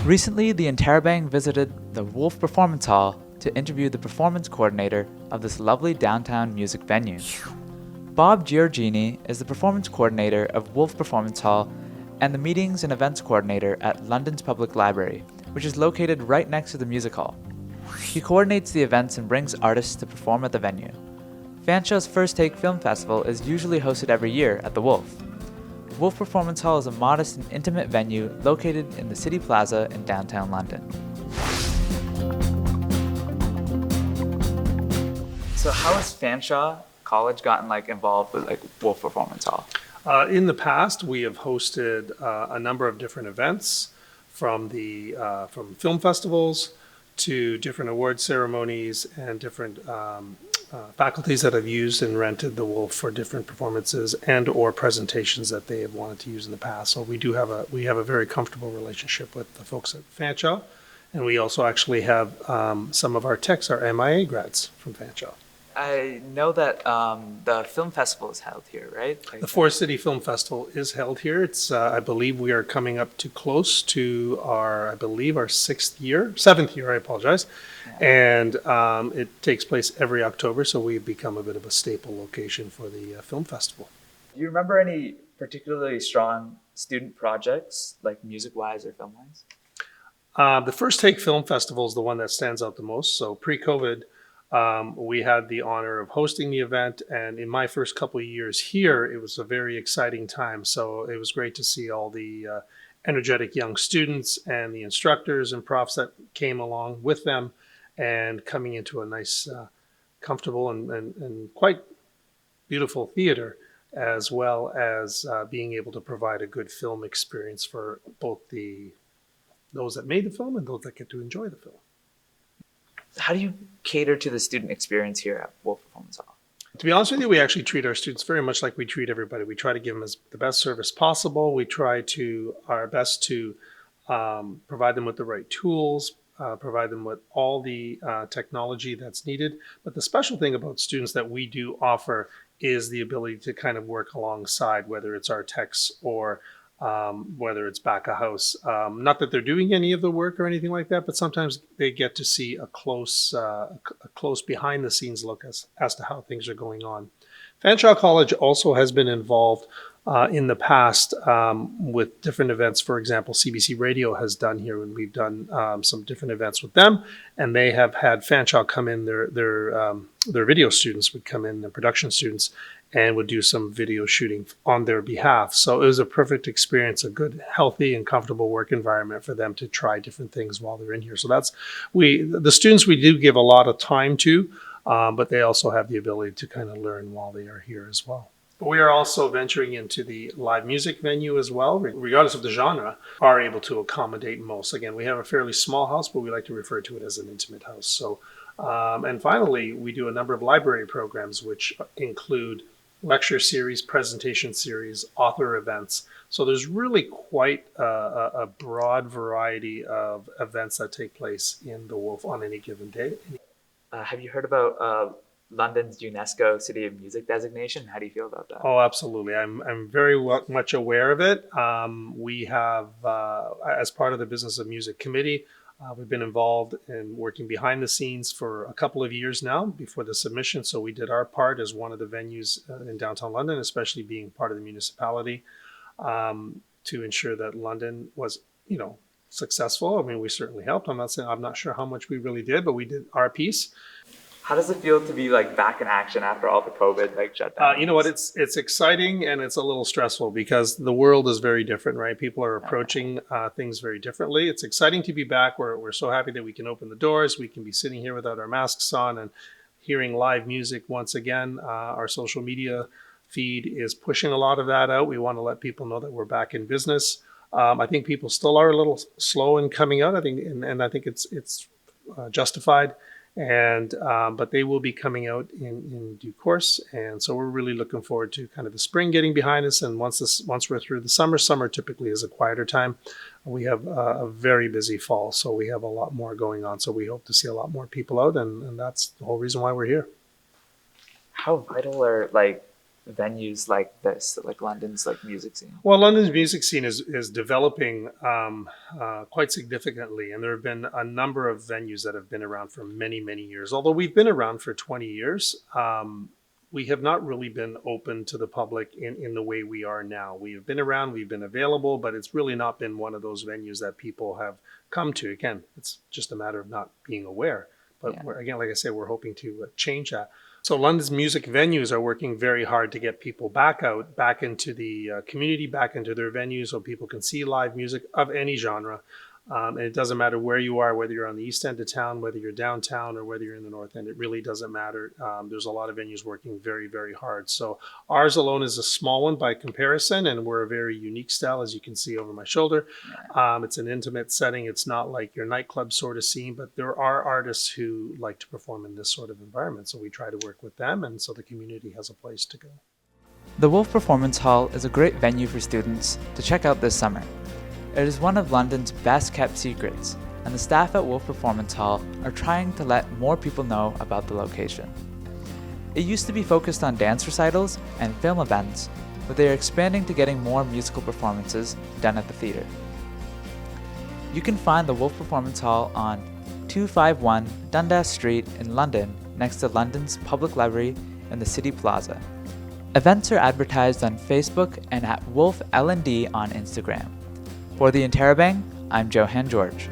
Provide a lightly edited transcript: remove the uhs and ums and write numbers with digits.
Recently, the Interrobang visited the Wolf Performance Hall to interview the performance coordinator of this lovely downtown music venue. Bob Giorgini is the performance coordinator of Wolf Performance Hall and the meetings and events coordinator at London's Public Library, which is located right next to the music hall. He coordinates the events and brings artists to perform at the venue. Fanshawe's First Take Film Festival is usually hosted every year at the Wolf. Wolf Performance Hall is a modest and intimate venue located in the Citi Plaza in downtown London. So how has Fanshawe College gotten involved with Wolf Performance Hall? In the past, we have hosted a number of different events, from film festivals to different award ceremonies and different faculties that have used and rented the Wolf for different performances and or presentations that they have wanted to use in the past. So we have a very comfortable relationship with the folks at Fanshawe, and we also actually have some of our techs are MIA grads from Fanshawe. I know that the film festival is held here, right? The Forest City Film Festival is held here. It's, I believe we are coming up to close to our seventh year, I apologize. Yeah. And it takes place every October, so we've become a bit of a staple location for the film festival. Do you remember any particularly strong student projects, like music-wise or film-wise? The First Take Film Festival is the one that stands out the most. So pre-COVID, we had the honor of hosting the event, and in my first couple of years here, it was a very exciting time. So it was great to see all the energetic young students and the instructors and profs that came along with them, and coming into a nice, comfortable and quite beautiful theater, as well as being able to provide a good film experience for both those that made the film and those that get to enjoy the film. How do you cater to the student experience here at Wolf Performance Hall? To be honest with you, we actually treat our students very much like we treat everybody. We try to give them the best service possible. We try our best to provide them with the right tools, provide them with all the technology that's needed. But the special thing about students that we do offer is the ability to kind of work alongside, whether it's our techs or whether it's back of house. Not that they're doing any of the work or anything like that, but sometimes they get to see a close behind the scenes look as to how things are going on. Fanshawe College also has been involved in the past with different events. For example, CBC Radio has done here, and we've done some different events with them, and they have had Fanshawe come in, their video students would come in, the production students, and would do some video shooting on their behalf. So it was a perfect experience, a good, healthy, and comfortable work environment for them to try different things while they're in here. So the students we do give a lot of time to, but they also have the ability to kind of learn while they are here as well. But we are also venturing into the live music venue as well, regardless of the genre, are able to accommodate most. Again, we have a fairly small house, but we like to refer to it as an intimate house. So, and finally, we do a number of library programs, which include lecture series, presentation series, author events. So there's really quite a broad variety of events that take place in the Wolf on any given day. Have you heard about London's UNESCO City of Music designation? How do you feel about that? Oh, absolutely. I'm very much aware of it. We have, as part of the Business of Music Committee, we've been involved in working behind the scenes for a couple of years now before the submission. So we did our part as one of the venues in downtown London, especially being part of the municipality, to ensure that London was, successful. I mean, we certainly helped. I'm not sure how much we really did, but we did our piece. How does it feel to be back in action after all the COVID shutdowns? You know what? It's exciting, and it's a little stressful because the world is very different, right? People are approaching things very differently. It's exciting to be back. We're so happy that we can open the doors. We can be sitting here without our masks on and hearing live music once again. Our social media feed is pushing a lot of that out. We want to let people know that we're back in business. I think people still are a little slow in coming out. I think it's justified. But they will be coming out in due course, and so we're really looking forward to kind of the spring getting behind us. And once we're through the summer typically is a quieter time. We have a very busy fall, so we have a lot more going on. So we hope to see a lot more people out, and that's the whole reason why we're here. How vital are venues like this, like London's like music scene? Well, London's music scene is developing quite significantly, and there have been a number of venues that have been around for many, many years. Although we've been around for 20 years, we have not really been open to the public in the way we are now. We have been around, we've been available, but it's really not been one of those venues that people have come to. Again, it's just a matter of not being aware. But Yeah. again, like I said, we're hoping to change that. So London's music venues are working very hard to get people back out, back into the community, back into their venues so people can see live music of any genre. And it doesn't matter where you are, whether you're on the east end of town, whether you're downtown, or whether you're in the north end. It really doesn't matter. There's a lot of venues working very, very hard. So ours alone is a small one by comparison, and we're a very unique style, as you can see over my shoulder. It's an intimate setting. It's not like your nightclub sort of scene, but there are artists who like to perform in this sort of environment. So we try to work with them, and so the community has a place to go. The Wolf Performance Hall is a great venue for students to check out this summer. It is one of London's best kept secrets, and the staff at Wolf Performance Hall are trying to let more people know about the location. It used to be focused on dance recitals and film events, but they are expanding to getting more musical performances done at the theatre. You can find the Wolf Performance Hall on 251 Dundas Street in London, next to London's Public Library in the Citi Plaza. Events are advertised on Facebook and at Wolf L&D on Instagram. For the Interrobang, I'm Johan George.